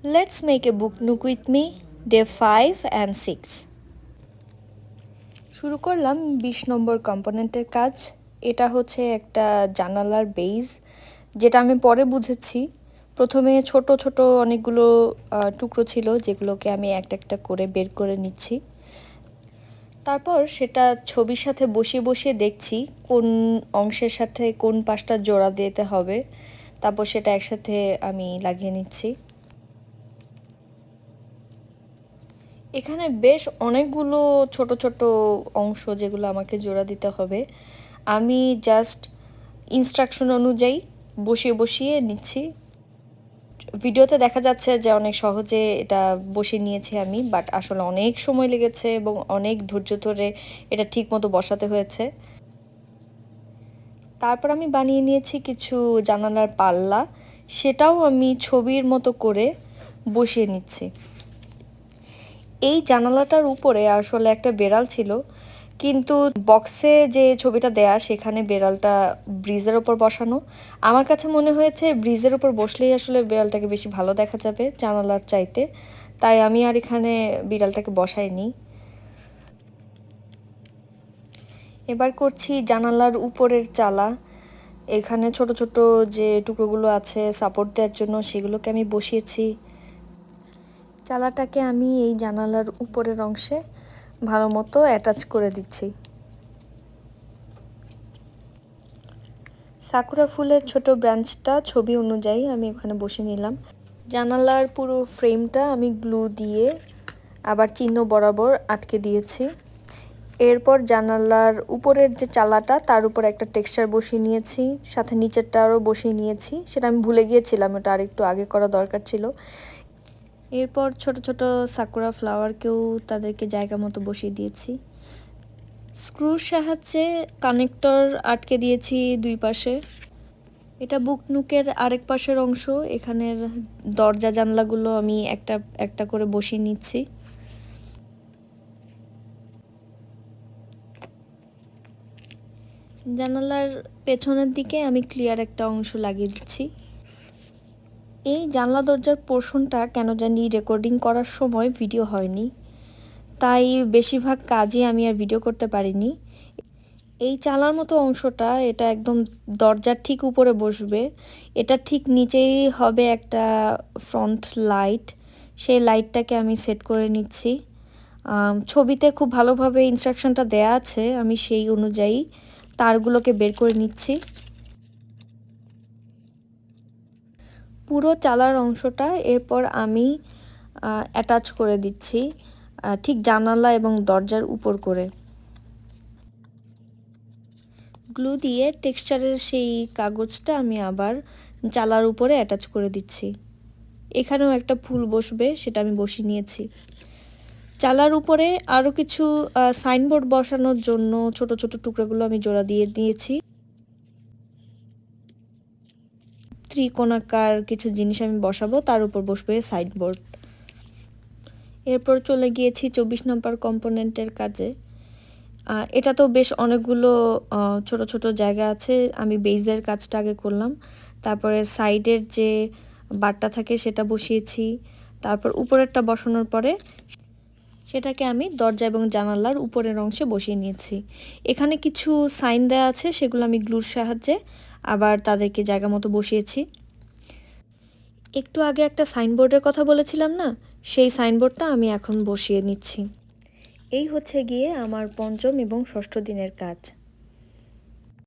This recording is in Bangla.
Let's make a book nook with me, day 5 and 6. শুরু করলাম 20 নম্বর কম্পোনেন্টের কাজ। এটা হচ্ছে একটা জানালার বেজ, যেটা আমি পরে বুঝেছি। প্রথমে ছোট ছোট অনেকগুলো টুকরো ছিল, যেগুলোকে আমি একটা একটা করে বের করে নিচ্ছি। তারপর সেটা ছবির সাথে বসিয়ে বসিয়ে দেখছি কোন অংশের সাথে কোন পাশটা জোড়া দিতে হবে। তারপর সেটা একসাথে আমি লাগিয়ে নিচ্ছি। এখানে বেশ অনেকগুলো ছোট ছোট অংশ যেগুলো আমাকে জোড়া দিতে হবে। আমি জাস্ট ইনস্ট্রাকশন অনুযায়ী বসিয়ে বসিয়ে নিচ্ছি। ভিডিওতে দেখা যাচ্ছে যে অনেক সহজে এটা বসিয়ে নিয়েছি আমি, বাট আসলে অনেক সময় লেগেছে এবং অনেক ধৈর্য ধরে এটা ঠিক মতো বসাতে হয়েছে। তারপর আমি বানিয়ে নিয়েছি কিছু জানালার পাল্লা, সেটাও আমি ছবির মতো করে বসিয়ে নিচ্ছি। এই জানালাটার উপরে আসলে একটা বেড়াল ছিল, কিন্তু বক্সে যে ছবিটা দেয়া সেখানে বেড়ালটা ব্রিজের ওপর বসানো। আমার কাছে মনে হয়েছে ব্রিজের ওপর বসলেই আসলে বিড়ালটাকে বেশি ভালো দেখা যাবে জানালার চাইতে, তাই আমি আর এখানে বিড়ালটাকে বসাইনি। এবার করছি জানালার উপরের চালা। এখানে ছোট ছোট যে টুকরোগুলো আছে সাপোর্ট দেওয়ার জন্য, সেগুলোকে আমি বসিয়েছি। চালাটাকে আমি এই জানালার উপরের অংশে ভালো মতো অ্যাটাচ করে দিচ্ছি। সাকুরা ফুলের ছোট ব্রাঞ্চটা ছবি অনুযায়ী আমি ওখানে বসে নিলাম। জানালার পুরো ফ্রেমটা আমি গ্লু দিয়ে আবার চিহ্ন বরাবর আটকে দিয়েছি। এরপর জানালার উপরের যে চালাটা তার উপর একটা টেক্সচার বসিয়ে নিয়েছি, সাথে নিচেরটারও বসিয়ে নিয়েছি। সেটা আমি ভুলে গিয়েছিলাম, ওটা আরেকটু আগে করা দরকার ছিল। এরপর ছোট ছোট সাকুরা ফ্লাওয়ারকেও তাদেরকে জায়গা মতো বসিয়ে দিয়েছি। স্ক্রুর সাহায্যে কানেক্টর আটকে দিয়েছি দুই পাশে। এটা বুক নুকের আরেক পাশের অংশ। এখানের দরজা জানলাগুলো আমি একটা একটা করে বসিয়ে নিচ্ছি। জানালার পেছনের দিকে আমি ক্লিয়ার একটা অংশ লাগিয়ে দিচ্ছি। এই জানলা দরজার পোর্শনটা কেন জানি রেকর্ডিং করার সময় ভিডিও হয়নি, তাই বেশিরভাগ কাজই আমি আর ভিডিও করতে পারিনি। এই চালার মতো অংশটা, এটা একদম দরজার ঠিক উপরে বসবে। এটা ঠিক নিচেই হবে একটা ফ্রন্ট লাইট। সেই লাইটটাকে আমি সেট করে নিচ্ছি। ছবিতে খুব ভালোভাবে ইনস্ট্রাকশনটা দেয়া আছে, আমি সেই অনুযায়ী তারগুলোকে বের করে নিচ্ছি। পুরো চালার অংশটা এরপর আমি অ্যাটাচ করে দিচ্ছি ঠিক জানালা এবং দরজার উপর করে। গ্লু দিয়ে টেক্সচারের সেই কাগজটা আমি আবার চালার উপরে অ্যাটাচ করে দিচ্ছি। এখানেও একটা ফুল বসবে, সেটা আমি বসিয়ে নিয়েছি। চালার উপরে আরও কিছু সাইনবোর্ড বসানোর জন্য ছোট ছোট টুকরাগুলো আমি জোড়া দিয়ে দিয়েছি। ত্রিকোণাকার কিছু জিনিস আমি বসাবো, তার উপর বসবে সাইনবোর্ড। এরপর চলে গিয়েছি 24 নম্বর কম্পোনেন্টের কাজে। এটা তো বেশ অনেকগুলো ছোট ছোট জায়গা আছে। আমি বেজের কাজটা আগে করলাম, তারপরে সাইডের যে বারটা থাকে সেটা বসিয়েছি। তারপর উপরেরটা বসানোর পরে সেটাকে আমি দরজা এবং জানালার উপরের অংশে বসিয়ে নিয়েছি। এখানে কিছু সাইন দেওয়া আছে, সেগুলো আমি গ্লুর সাহায্যে আবার তাদেরকে জায়গা মতো বসিয়েছি। একটু আগে একটা সাইনবোর্ডের কথা বলেছিলাম না, সেই সাইনবোর্ডটা আমি এখন বসিয়ে নিচ্ছি। এই হচ্ছে গিয়ে আমার 5ম এবং 6ষ্ঠ দিনের কাজ।